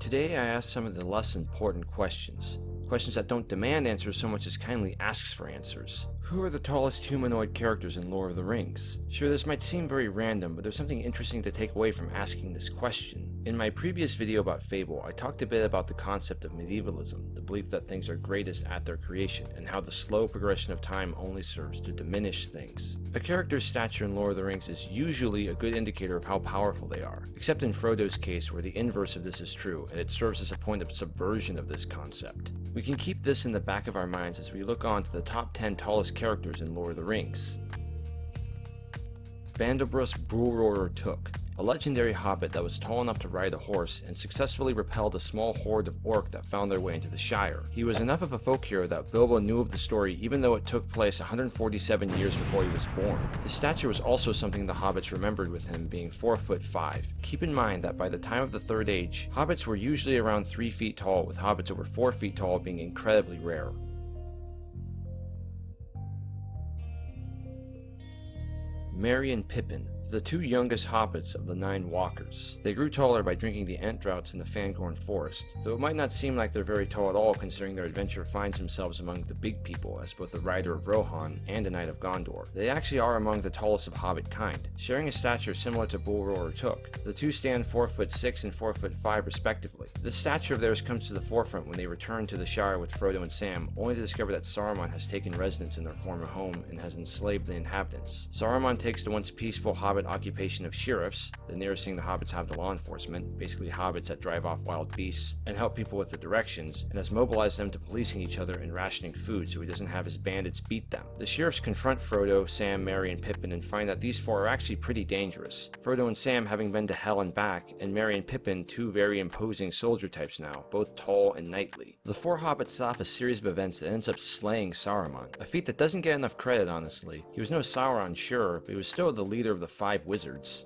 Today I ask some of the less important questions that don't demand answers so much as kindly asks for answers. Who are the tallest humanoid characters in Lord of the Rings? Sure, this might seem very random, but there's something interesting to take away from asking this question. In my previous video about Fable, I talked a bit about the concept of medievalism, the belief that things are greatest at their creation, and how the slow progression of time only serves to diminish things. A character's stature in Lord of the Rings is usually a good indicator of how powerful they are, except in Frodo's case where the inverse of this is true, and it serves as a point of subversion of this concept. We can keep this in the back of our minds as we look on to the top 10 tallest characters in Lord of the Rings. Bandobras Brulror Took, a legendary hobbit that was tall enough to ride a horse and successfully repelled a small horde of orc that found their way into the Shire. He was enough of a folk hero that Bilbo knew of the story even though it took place 147 years before he was born. His stature was also something the hobbits remembered, with him being 4'5". Keep in mind that by the time of the Third Age, hobbits were usually around 3 feet tall, with hobbits over 4 feet tall being incredibly rare. Merry and Pippin, the two youngest hobbits of the 9 walkers. They grew taller by drinking the ant droughts in the Fangorn forest, though it might not seem like they're very tall at all considering their adventure finds themselves among the big people as both a rider of Rohan and a knight of Gondor. They actually are among the tallest of hobbit kind, sharing a stature similar to Brulror Took. The two stand 4'6" and 4'5" respectively. This stature of theirs comes to the forefront when they return to the Shire with Frodo and Sam, only to discover that Saruman has taken residence in their former home and has enslaved the inhabitants. Saruman takes the once peaceful hobbit occupation of sheriffs, the nearest thing the hobbits have to law enforcement, basically hobbits that drive off wild beasts and help people with the directions, and has mobilized them to policing each other and rationing food so he doesn't have his bandits beat them. The sheriffs confront Frodo, Sam, Merry, and Pippin and find that these four are actually pretty dangerous. Frodo and Sam having been to hell and back, and Merry and Pippin two very imposing soldier types now, both tall and knightly. The four hobbits set off a series of events that ends up slaying Saruman, a feat that doesn't get enough credit honestly. He was no Sauron, sure, but he was still the leader of the 5 wizards.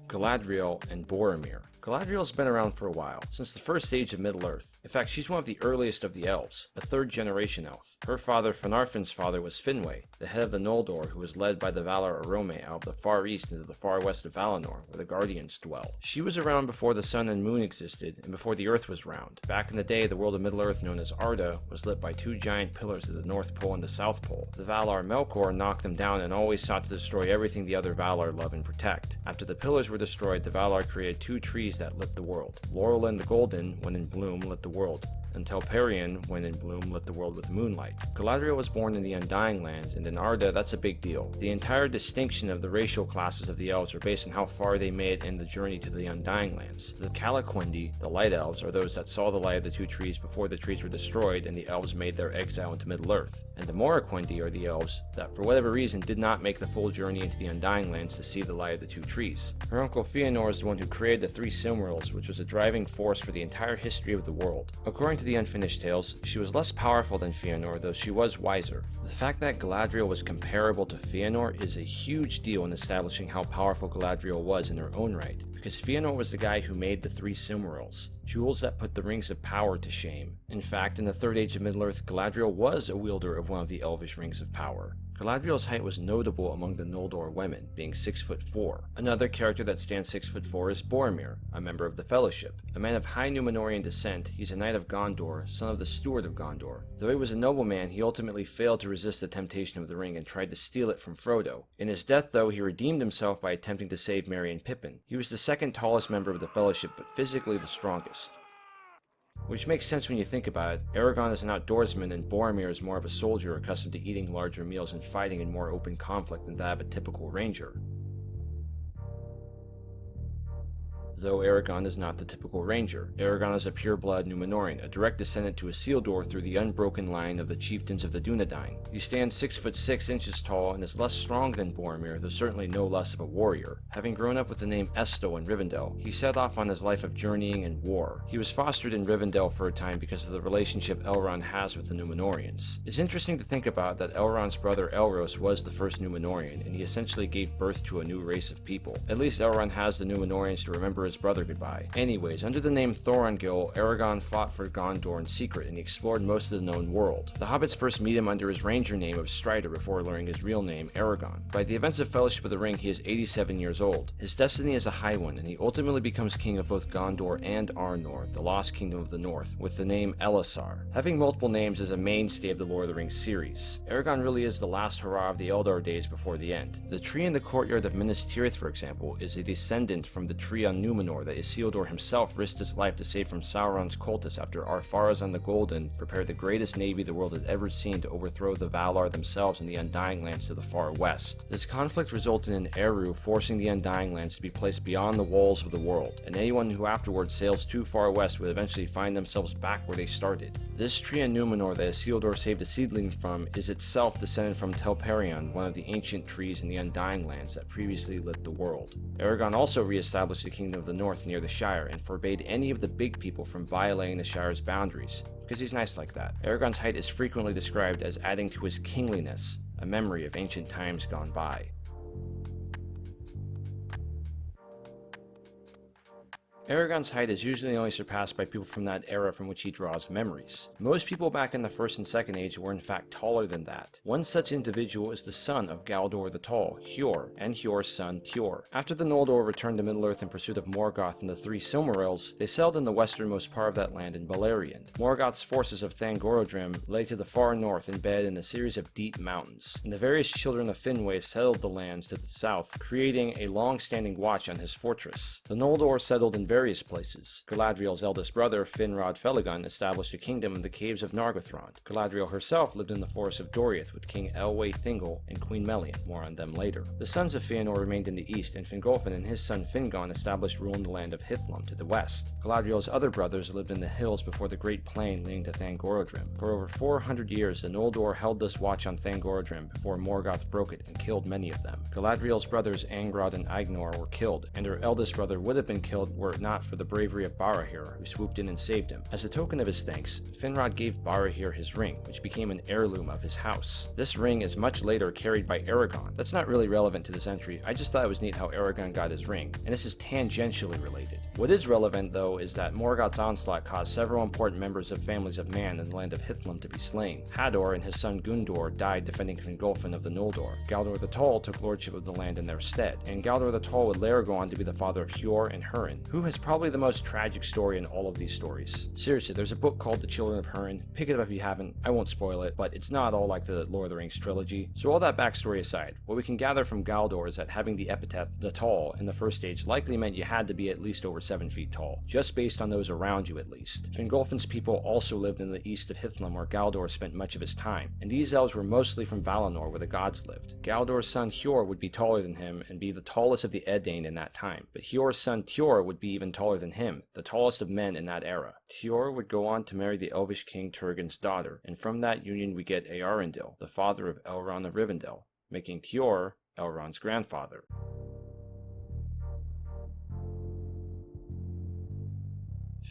Galadriel and Boromir. Galadriel's been around for a while, since the first age of Middle-earth. In fact, she's one of the earliest of the elves, a 3rd-generation elf. Her father, Finarfin's father, was Finwë, the head of the Noldor, who was led by the Valar Orome out of the far east into the far west of Valinor, where the Guardians dwell. She was around before the sun and moon existed, and before the earth was round. Back in the day, the world of Middle-earth, known as Arda, was lit by 2 giant pillars at the North Pole and the South Pole. The Valar Melkor knocked them down and always sought to destroy everything the other Valar love and protect. After the pillars were destroyed, the Valar created 2 trees that lit the world. Laurelin the Golden, when in bloom, lit the world, and Telperion, when in bloom, lit the world with moonlight. Galadriel was born in the Undying Lands, and in Arda, that's a big deal. The entire distinction of the racial classes of the elves are based on how far they made in the journey to the Undying Lands. The Calaquendi, the Light Elves, are those that saw the light of the 2 trees before the trees were destroyed and the elves made their exile into Middle-earth. And the Moraquendi are the elves that, for whatever reason, did not make the full journey into the Undying Lands to see the light of the 2 trees. Her uncle Fëanor is the one who created the 3 Silmarils, which was a driving force for the entire history of the world. According to the Unfinished Tales, she was less powerful than Fëanor, though she was wiser. The fact that Galadriel was comparable to Fëanor is a huge deal in establishing how powerful Galadriel was in her own right, because Fëanor was the guy who made the 3 Silmarils, jewels that put the Rings of Power to shame. In fact, in the Third Age of Middle-earth, Galadriel was a wielder of one of the Elvish Rings of Power. Galadriel's height was notable among the Noldor women, being 6'4". Another character that stands 6'4" is Boromir, a member of the Fellowship. A man of high Númenórean descent, he's a knight of Gondor, son of the Steward of Gondor. Though he was a nobleman, he ultimately failed to resist the temptation of the ring and tried to steal it from Frodo. In his death, though, he redeemed himself by attempting to save Merry and Pippin. He was the 2nd tallest member of the Fellowship, but physically the strongest. Which makes sense when you think about it. Aragorn is an outdoorsman and Boromir is more of a soldier accustomed to eating larger meals and fighting in more open conflict than that of a typical ranger. Though Aragorn is not the typical ranger. Aragorn is a pure-blood Númenórean, a direct descendant to Isildur through the unbroken line of the chieftains of the Dúnedain. He stands 6'6" tall and is less strong than Boromir, though certainly no less of a warrior. Having grown up with the name Estel in Rivendell, he set off on his life of journeying and war. He was fostered in Rivendell for a time because of the relationship Elrond has with the Númenóreans. It's interesting to think about that Elrond's brother Elros was the first Númenórean, and he essentially gave birth to a new race of people. At least Elrond has the Númenóreans to remember his brother goodbye. Anyways, under the name Thorongil, Aragorn fought for Gondor in secret and he explored most of the known world. The hobbits first meet him under his ranger name of Strider before learning his real name, Aragorn. By the events of Fellowship of the Ring, he is 87 years old. His destiny is a high one, and he ultimately becomes king of both Gondor and Arnor, the Lost Kingdom of the North, with the name Elisar. Having multiple names is a mainstay of the Lord of the Rings series. Aragorn really is the last hurrah of the Eldar days before the end. The tree in the courtyard of Minas Tirith, for example, is a descendant from the tree on Númenor that Isildur himself risked his life to save from Sauron's cultists after Ar-Pharazôn the Golden prepared the greatest navy the world has ever seen to overthrow the Valar themselves in the Undying Lands to the far west. This conflict resulted in Eru forcing the Undying Lands to be placed beyond the walls of the world, and anyone who afterwards sails too far west would eventually find themselves back where they started. This tree on Númenor that Isildur saved a seedling from is itself descended from Telperion, one of the ancient trees in the Undying Lands that previously lit the world. Aragorn also re-established the Kingdom of the North near the Shire and forbade any of the big people from violating the Shire's boundaries, because he's nice like that. Aragorn's height is frequently described as adding to his kingliness, a memory of ancient times gone by. Aragorn's height is usually only surpassed by people from that era from which he draws memories. Most people back in the First and Second Age were in fact taller than that. One such individual is the son of Galdor the Tall, Hjor, and Hjor's son Tjór. After the Noldor returned to Middle-earth in pursuit of Morgoth and the three Silmarils, they settled in the westernmost part of that land in Beleriand. Morgoth's forces of Thangorodrim lay to the far north, embedded in a series of deep mountains, and the various children of Finwë settled the lands to the south, creating a long-standing watch on his fortress. The Noldor settled in various places. Galadriel's eldest brother, Finrod Felagund, established a kingdom in the caves of Nargothrond. Galadriel herself lived in the forests of Doriath with King Elwë Thingol and Queen Melian, more on them later. The sons of Fëanor remained in the east, and Fingolfin and his son Fingon established rule in the land of Hithlum to the west. Galadriel's other brothers lived in the hills before the Great Plain leading to Thangorodrim. For over 400 years, the Noldor held this watch on Thangorodrim before Morgoth broke it and killed many of them. Galadriel's brothers Angrod and Agnor were killed, and her eldest brother would have been killed were it not for the bravery of Barahir, who swooped in and saved him. As a token of his thanks, Finrod gave Barahir his ring, which became an heirloom of his house. This ring is much later carried by Aragorn. That's not really relevant to this entry, I just thought it was neat how Aragorn got his ring, and this is tangentially related. What is relevant, though, is that Morgoth's onslaught caused several important members of families of man in the land of Hithlum to be slain. Hador and his son Gundor died defending Fingolfin of the Noldor. Galdor the Tall took lordship of the land in their stead, and Galdor the Tall would later go on to be the father of Hjor and Húrin, who has probably the most tragic story in all of these stories. Seriously, there's a book called The Children of Húrin. Pick it up if you haven't. I won't spoil it, but it's not all like the Lord of the Rings trilogy. So all that backstory aside, what we can gather from Galdor is that having the epithet the Tall in the first age likely meant you had to be at least over 7 feet tall, just based on those around you at least. Fingolfin's people also lived in the east of Hithlum where Galdor spent much of his time, and these elves were mostly from Valinor where the gods lived. Galdor's son Hjor would be taller than him and be the tallest of the Edain in that time, but Hjor's son Tjór would be even taller than him, the tallest of men in that era. Tjór would go on to marry the elvish king Turgon's daughter, and from that union we get Eärendil, the father of Elrond of Rivendell, making Tjór Elrond's grandfather.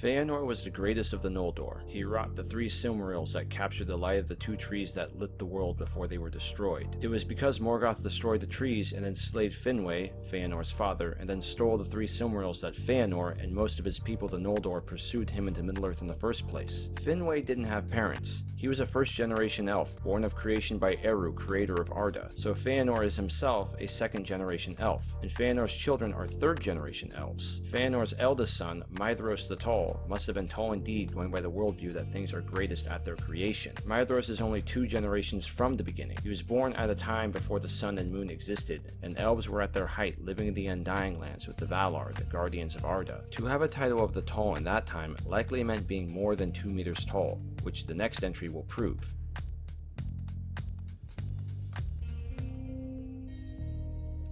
Fëanor was the greatest of the Noldor. He wrought the 3 Silmarils that captured the light of the 2 trees that lit the world before they were destroyed. It was because Morgoth destroyed the trees and enslaved Finwë, Fëanor's father, and then stole the 3 Silmarils that Fëanor and most of his people the Noldor pursued him into Middle-earth in the first place. Finwë didn't have parents. He was a first-generation elf, born of creation by Eru, creator of Arda, so Fëanor is himself a second-generation elf, and Fëanor's children are third-generation elves. Fëanor's eldest son, Maedhros the Tall, must have been tall indeed going by the worldview that things are greatest at their creation. Maedhros is only 2 generations from the beginning. He was born at a time before the sun and moon existed, and elves were at their height living in the Undying Lands with the Valar, the guardians of Arda. To have a title of the Tall in that time likely meant being more than 2 meters tall, which the next entry will prove.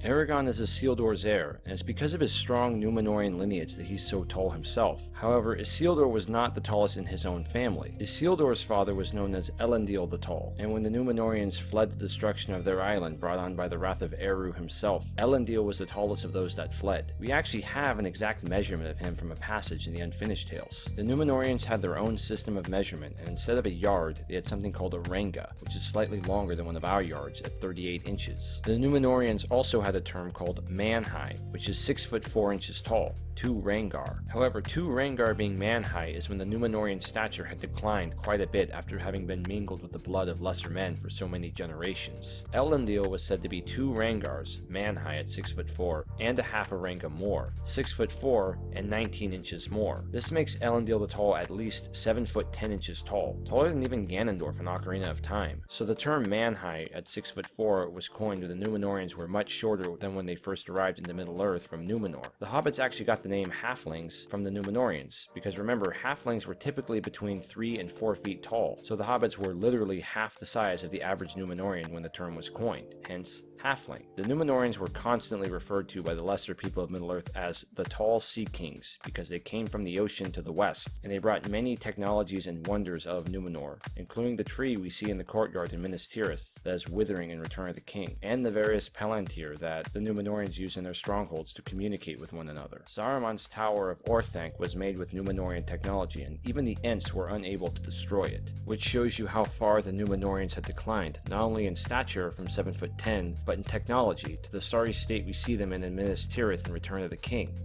Aragorn is Isildur's heir, and it's because of his strong Númenorian lineage that he's so tall himself. However, Isildur was not the tallest in his own family. Isildur's father was known as Elendil the Tall, and when the Númenorians fled the destruction of their island brought on by the wrath of Eru himself, Elendil was the tallest of those that fled. We actually have an exact measurement of him from a passage in the Unfinished Tales. The Númenorians had their own system of measurement, and instead of a yard, they had something called a renga, which is slightly longer than one of our yards at 38 inches. The Númenorians also had a term called man-high, which is 6 foot 4 inches tall. 2 Rangar. However, 2 Rangar being man height is when the Númenórean stature had declined quite a bit after having been mingled with the blood of lesser men for so many generations. Elendil was said to be 2 Rangars, man high at 6'4", and a half a Ranga more, 6'4" and 19 inches more. This makes Elendil the Tall at least 7 foot 10 inches tall, taller than even Ganondorf in Ocarina of Time. So the term man high at 6'4" was coined when the Númenóreans were much shorter than when they first arrived into Middle-earth from Númenor. The hobbits actually got the name halflings from the Númenóreans, because remember, halflings were typically between 3 and 4 feet tall, so the hobbits were literally half the size of the average Númenórean when the term was coined, hence halfling. The Númenóreans were constantly referred to by the lesser people of Middle-earth as the Tall Sea Kings, because they came from the ocean to the west, and they brought many technologies and wonders of Númenor, including the tree we see in the courtyard in Minas Tirith that is withering in Return of the King, and the various Palantir that the Númenóreans used in their strongholds to communicate with one another. Saruman's Tower of Orthanc was made with Númenórean technology, and even the Ents were unable to destroy it, which shows you how far the Númenóreans had declined, not only in stature from 7'10", but in technology, to the sorry state we see them in Minas Tirith in Return of the King.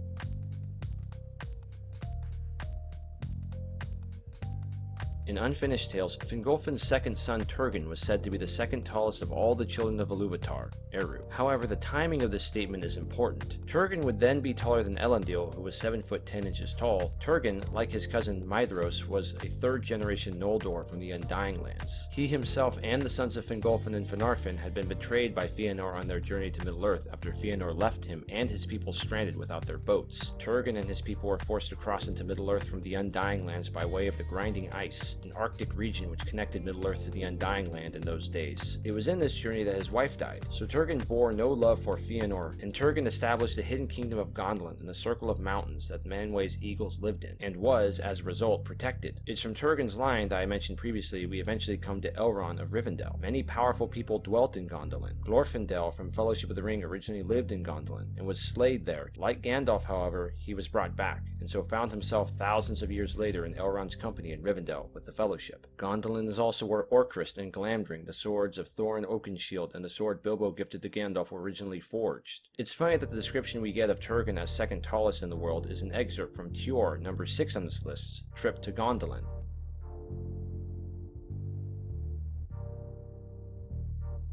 In Unfinished Tales, Fingolfin's second son Turgon was said to be the second tallest of all the children of Ilúvatar, Eru. However, the timing of this statement is important. Turgon would then be taller than Elendil, who was 7 foot 10 inches tall. Turgon, like his cousin Maedhros, was a third-generation Noldor from the Undying Lands. He himself and the sons of Fingolfin and Finarfin had been betrayed by Fëanor on their journey to Middle-earth after Fëanor left him and his people stranded without their boats. Turgon and his people were forced to cross into Middle-earth from the Undying Lands by way of the Grinding Ice, an Arctic region which connected Middle-earth to the Undying Land in those days. It was in this journey that his wife died, so Turgon bore no love for Fëanor, and Turgon established the hidden kingdom of Gondolin in the circle of mountains that Manwë's eagles lived in, and was, as a result, protected. It's from Turgon's line that I mentioned previously we eventually come to Elrond of Rivendell. Many powerful people dwelt in Gondolin. Glorfindel from Fellowship of the Ring originally lived in Gondolin, and was slayed there. Like Gandalf, however, he was brought back, and so found himself thousands of years later in Elrond's company in Rivendell with the Fellowship. Gondolin is also where Orcrist and Glamdring, the swords of Thorin Oakenshield and the sword Bilbo gifted to Gandalf, were originally forged. It's funny that the description we get of Turgon as second tallest in the world is an excerpt from Tuor, number 6 on this list, Trip to Gondolin.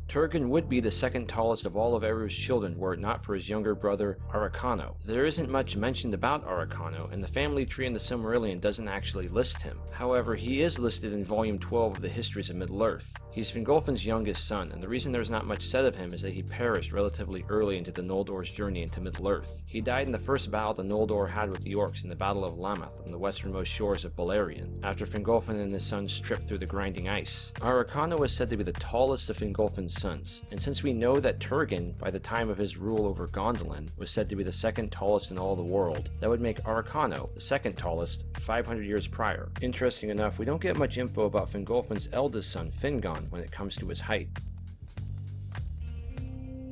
Turgon would be the second tallest of all of Eru's children were it not for his younger brother, Araucano. There isn't much mentioned about Araucano, and the family tree in the Silmarillion doesn't actually list him. However, he is listed in Volume 12 of the Histories of Middle-earth. He's Fingolfin's youngest son, and the reason there's not much said of him is that he perished relatively early into the Noldor's journey into Middle-earth. He died in the first battle the Noldor had with the Orcs in the Battle of Lamath on the westernmost shores of Beleriand, after Fingolfin and his sons tripped through the Grinding Ice. Araucano is said to be the tallest of Fingolfin's sons, and since we know that Turgon, by the time of his rule over Gondolin, was said to be the second tallest in all the world, that would make Araucano the second tallest 500 years prior. Interesting enough, we don't get much info about Fingolfin's eldest son, Fingon, when it comes to his height.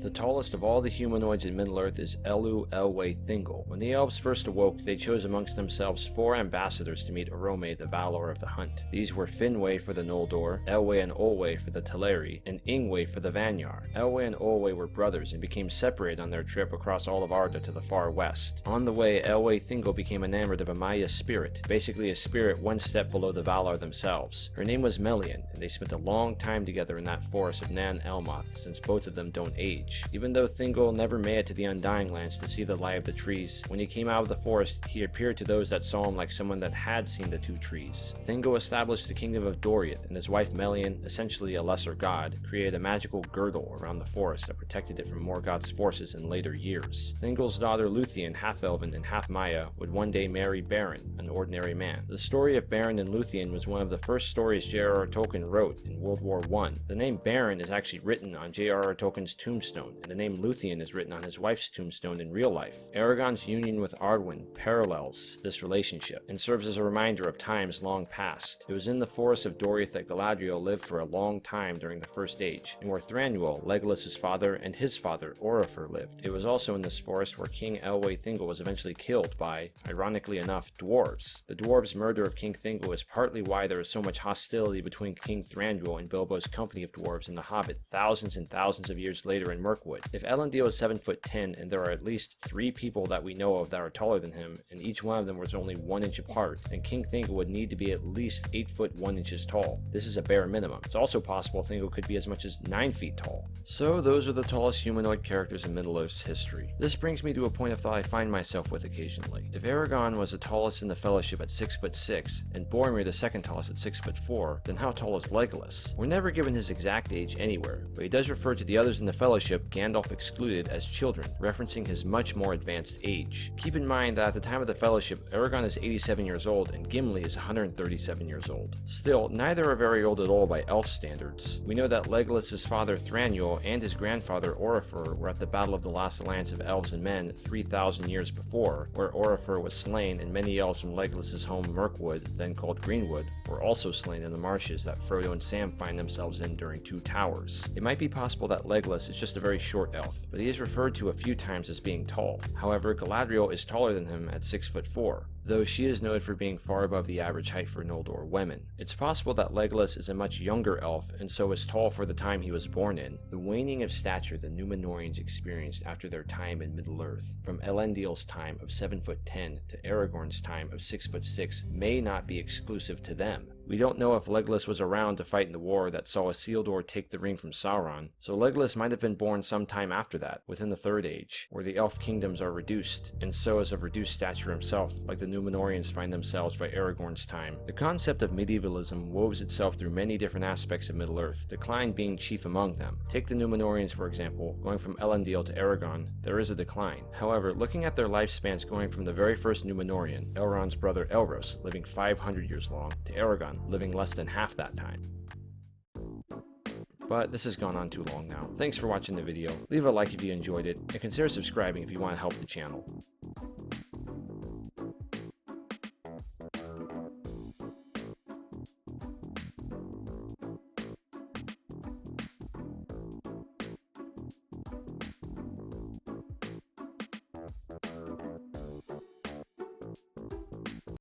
The tallest of all the humanoids in Middle-earth is Elu Elwë Thingol. When the elves first awoke, they chose amongst themselves 4 ambassadors to meet Orome, the Valor of the Hunt. These were Finwë for the Noldor, Elwë and Olwë for the Teleri, and Ingwë for the Vanyar. Elwë and Olwë were brothers and became separated on their trip across all of Arda to the far west. On the way, Elwë Thingol became enamored of a Maya spirit, basically a spirit one step below the Valar themselves. Her name was Melian, and they spent a long time together in that forest of Nan Elmoth, since both of them don't age. Even though Thingol never made it to the Undying Lands to see the light of the trees, when he came out of the forest, he appeared to those that saw him like someone that had seen the 2 trees. Thingol established the kingdom of Doriath, and his wife Melian, essentially a lesser god, created a magical girdle around the forest that protected it from Morgoth's forces in later years. Thingol's daughter Luthien, half-elven and half-Maya, would one day marry Beren, an ordinary man. The story of Beren and Luthien was one of the first stories J.R.R. Tolkien wrote in World War I. The name Beren is actually written on J.R.R. Tolkien's tombstone, and the name Luthien is written on his wife's tombstone in real life. Aragorn's union with Arwen parallels this relationship, and serves as a reminder of times long past. It was in the forest of Doriath that Galadriel lived for a long time during the First Age, and where Thranduil, Legolas's father, and his father, Orifer, lived. It was also in this forest where King Elwë Thingol was eventually killed by, ironically enough, dwarves. The dwarves' murder of King Thingol is partly why there is so much hostility between King Thranduil and Bilbo's company of dwarves in The Hobbit thousands and thousands of years later in Mirkwood. If Elendil is 7'10" and there are at least 3 people that we know of that are taller than him, and each one of them was only 1 inch apart, then King Thingol would need to be at least 8 foot 1 inches tall. This is a bare minimum. It's also possible Thingol could be as much as 9 feet tall. So those are the tallest humanoid characters in Middle-earth's history. This brings me to a point of thought I find myself with occasionally. If Aragorn was the tallest in the Fellowship at 6'6", and Boromir the second tallest at 6'4", then how tall is Legolas? We're never given his exact age anywhere, but he does refer to the others in the Fellowship, Gandalf excluded, as children, referencing his much more advanced age. Keep in mind that at the time of the Fellowship, Aragorn is 87 years old and Gimli is 137 years old. Still, neither are very old at all by elf standards. We know that Legolas' father Thranduil and his grandfather Oropher were at the Battle of the Last Alliance of Elves and Men 3,000 years before, where Oropher was slain and many elves from Legolas' home Mirkwood, then called Greenwood, were also slain in the marshes that Frodo and Sam find themselves in during Two Towers. It might be possible that Legolas is just a very short elf, but he is referred to a few times as being tall. However, Galadriel is taller than him at 6'4", though she is noted for being far above the average height for Noldor women. It's possible that Legolas is a much younger elf and so is tall for the time he was born in. The waning of stature the Númenóreans experienced after their time in Middle-earth, from Elendil's time of 7'10" to Aragorn's time of 6'6", may not be exclusive to them. We don't know if Legolas was around to fight in the war that saw Isildur take the ring from Sauron, so Legolas might have been born sometime after that, within the Third Age, where the elf kingdoms are reduced, and so is of reduced stature himself, like the Númenóreans find themselves by Aragorn's time. The concept of medievalism woves itself through many different aspects of Middle-earth, decline being chief among them. Take the Númenóreans for example, going from Elendil to Aragorn, there is a decline. However, looking at their lifespans going from the very first Númenórean, Elrond's brother Elros, living 500 years long, to Aragorn, living less than half that time. But this has gone on too long now. Thanks for watching the video. Leave a like if you enjoyed it, and consider subscribing if you want to help the channel.